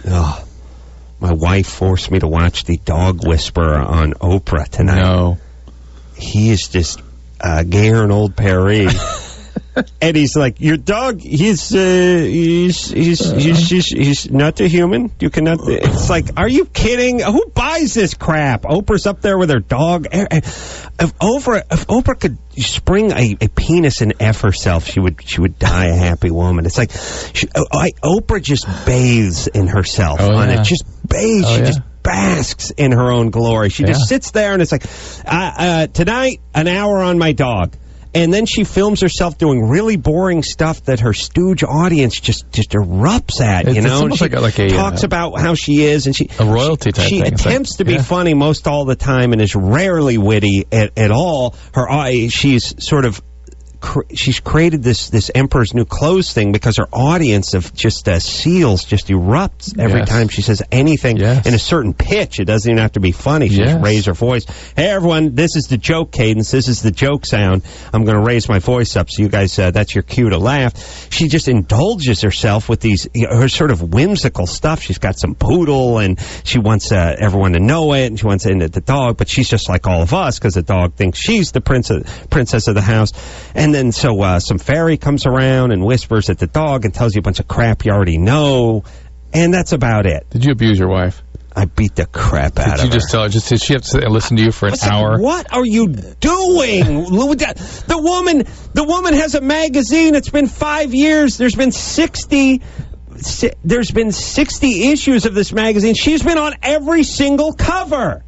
Oh, my wife forced me to watch the dog whisperer on Oprah tonight. No. He is just gayer than old Perry. And he's like, your dog, he's not a human. You cannot. It's like, are you kidding? Who buys this crap? Oprah's up there with her dog. If Oprah could spring a penis and F herself, she would die a happy woman. It's like, Oprah just bathes in herself on it. Just bathes. She just basks in her own glory. She just sits there and it's like, tonight, an hour on my dog. And then she films herself doing really boring stuff that her stooge audience just erupts at, you know? It's almost like talks about how she is, and a royalty type thing. She attempts to be funny most all the time and is rarely witty at all. She's sort of... she's created this Emperor's New Clothes thing because her audience of just seals just erupts every time she says anything in a certain pitch. It doesn't even have to be funny. She just raises her voice. Hey, everyone, this is the joke cadence. This is the joke sound. I'm going to raise my voice up so you guys, that's your cue to laugh. She just indulges herself with these, her sort of whimsical stuff. She's got some poodle, and she wants everyone to know it, and she wants it into the dog, but she's just like all of us because the dog thinks she's the princess of the house. And then some fairy comes around and whispers at the dog and tells you a bunch of crap you already know, and that's about it. Did you abuse your wife? I beat the crap out of her. Did you just tell her? Did she have to sit and listen to you for an hour? What are you doing? The woman has a magazine. It's been 5 years. There's been 60 issues of this magazine. She's been on every single cover.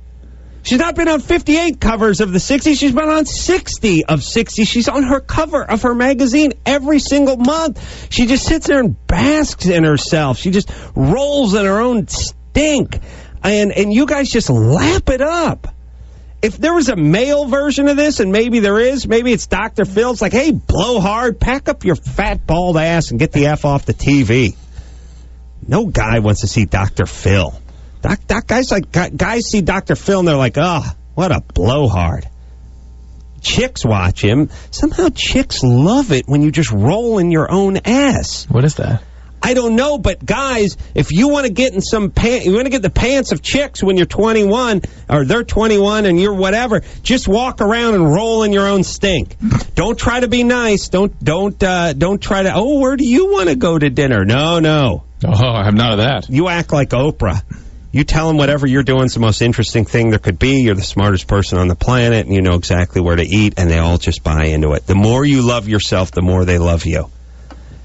She's not been on 58 covers of the 60. She's been on 60 of 60. She's on her cover of her magazine every single month. She just sits there and basks in herself. She just rolls in her own stink. And you guys just lap it up. If there was a male version of this, and maybe there is, maybe it's Dr. Phil. It's like, hey, blow hard, pack up your fat, bald ass, and get the F off the TV. No guy wants to see Dr. Phil. Guys see Dr. Phil and they're like, oh, what a blowhard. Chicks watch him. Somehow chicks love it when you just roll in your own ass. What is that? I don't know, but guys, if you want to get in you want to get the pants of chicks when you're 21, or they're 21 and you're whatever, just walk around and roll in your own stink. Don't try to be nice. Don't try to, oh, where do you want to go to dinner? No. Oh, I have none of that. You act like Oprah. You tell them whatever you're doing is the most interesting thing there could be. You're the smartest person on the planet, and you know exactly where to eat, and they all just buy into it. The more you love yourself, the more they love you.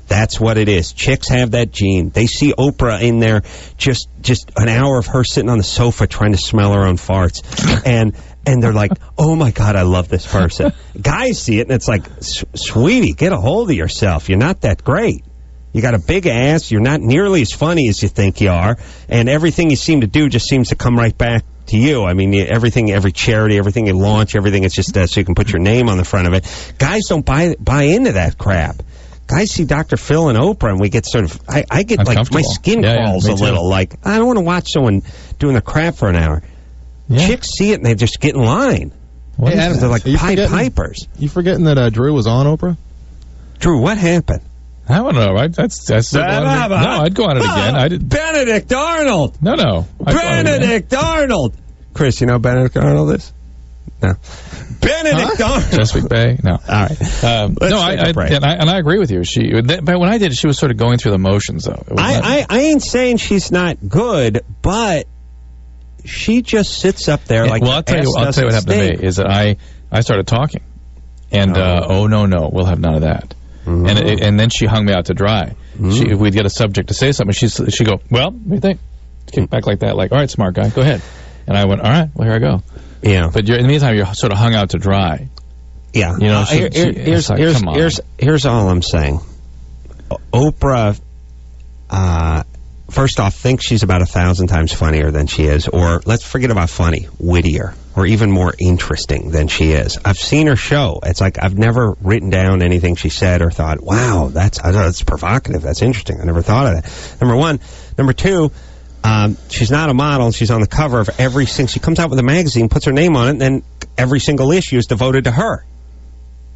That's what it is. Chicks have that gene. They see Oprah in there, just an hour of her sitting on the sofa trying to smell her own farts, and they're like, oh my God, I love this person. Guys see it, and it's like, sweetie, get a hold of yourself. You're not that great. You got a big ass. You're not nearly as funny as you think you are. And everything you seem to do just seems to come right back to you. I mean, everything, every charity, everything you launch, everything, it's just so you can put your name on the front of it. Guys don't buy into that crap. Guys see Dr. Phil and Oprah, and we get sort of, I get like, my skin crawls a little. Like, I don't want to watch someone doing the crap for an hour. Yeah. Chicks see it, and they just get in line. Hey, Adam, they're like Pied Pipers. You forgetting that Drew was on Oprah? Drew, what happened? I don't know. I'd go on it again. Benedict Arnold. No. Benedict Arnold. Chris, you know who Benedict Arnold is? No. Benedict Arnold. Chesapeake Bay? No. All right. I agree with you. But when I did it, she was sort of going through the motions, though. I ain't saying she's not good, but she just sits up there like. Well, I'll tell you what happened to me is that I started talking, and no, we'll have none of that. Mm-hmm. And then she hung me out to dry. Mm-hmm. We'd get a subject to say something. She'd go, well, what do you think? Kick back like that, like, all right, smart guy, go ahead. And I went, all right, well, here I go. Yeah. But in the meantime, you're sort of hung out to dry. Yeah. You know, here's all I'm saying. Oprah, first off, thinks she's about 1,000 times funnier than she is, or let's forget about funny, wittier, or even more interesting than she is. I've seen her show. It's like I've never written down anything she said or thought, wow, that's provocative, that's interesting. I never thought of that. Number one. Number two, she's not a model. She's on the cover of every single... She comes out with a magazine, puts her name on it, and then every single issue is devoted to her.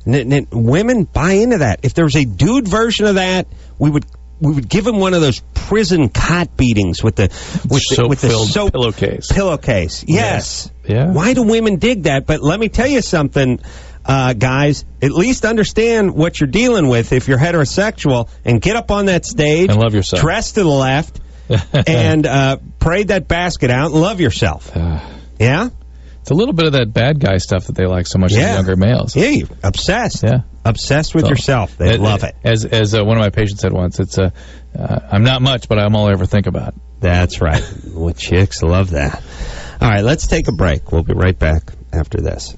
And women buy into that. If there was a dude version of that, we would give him one of those prison cot beatings with the soap pillowcase. Yes. Yeah. Why do women dig that? But let me tell you something, guys. At least understand what you're dealing with if you're heterosexual, and get up on that stage and love yourself. Dress to the left and parade that basket out and love yourself. Yeah. It's a little bit of that bad guy stuff that they like so much in younger males. Yeah, you're obsessed. Yeah. Obsessed with yourself. They love it. As one of my patients said once, it's I'm not much, but I'm all I ever think about. That's right. Well, chicks love that. All right, let's take a break. We'll be right back after this.